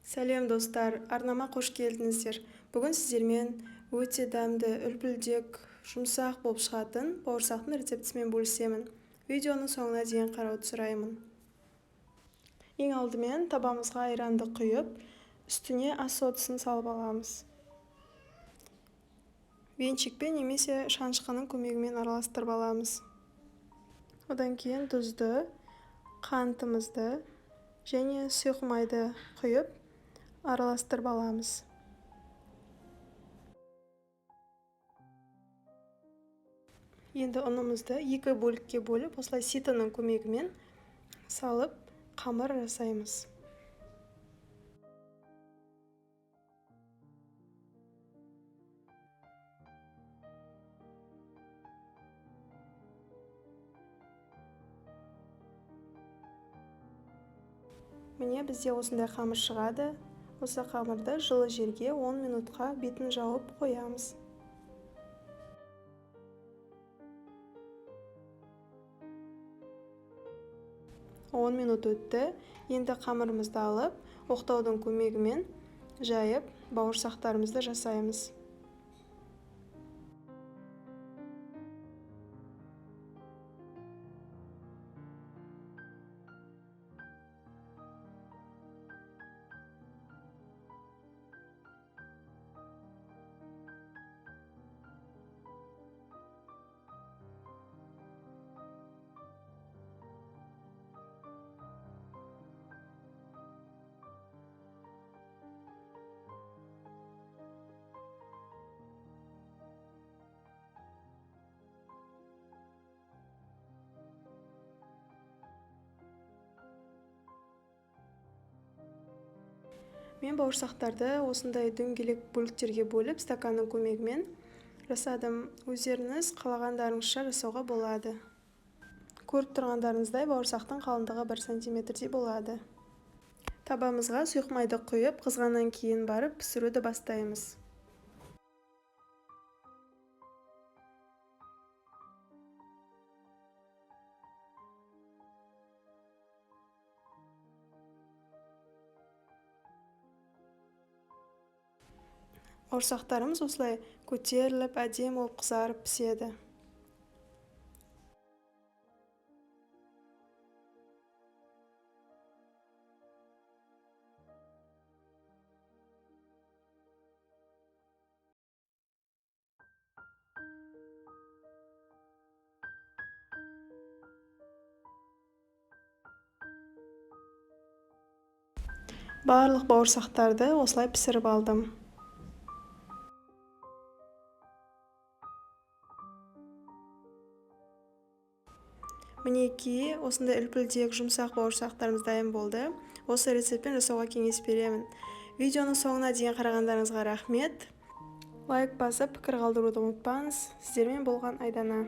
Сәлем достар, арнама қош келдіңіздер. Бүгін сіздермен өте дәмді, үлпілдек, жұмсақ болып шығатын бауырсақтың рецептісімен бөлісемін. Видеоның соңына дейін қарауды сұраймын. Ең алдымен табамызға айранды құйып, үстіне ас содасын салып аламыз. Венчикпен немесе шанышқының көмегімен араластырып аламыз. Одан кейін тұзды, қантымызды және сұйық майды құйып араластырып аламыз. Енді ұнымызды екі бөлікке бөліп, осылай ситаның көмегімен салып, қамыр жасаймыз. Міне бізде осындай қамыр шығады. Осы қамырды жылы жерге 10 минутқа бетін жауып қоямыз. Он минут өтті. Енді қамырымызды алып, оқтаудың көмегімен жайып, бауырсақтарымызды жасаймыз. Мен бауырсақтарды осындай дөңгелек бөліктерге бөліп, стаканның көмегімен жасадым. Өздеріңіз қалағандарыңызша жасауға болады. Көріп тұрғандарыңыздай бауырсақтың қалыңдығы 1 сантиметрдей болады. Табамызға сұйық майды құйып, қызғаннан кейін барып пісіруді бастаймыз. Бауырсақтарымыз осылай көтеріліп, әдемі болып қызарып піседі. Барлық бауырсақтарды осылай пісіріп алдым. Мінекей, осындай үлпілдек жұмсақ бауырсақтарымыз дайын болды. Осы рецептпен жасауға кеңес беремін. Видеоның соңына дейін қарағандарыңызға рахмет. Лайк басып, пікір қалдыруды ұмытпаңыз. Сіздермен болған Айдана.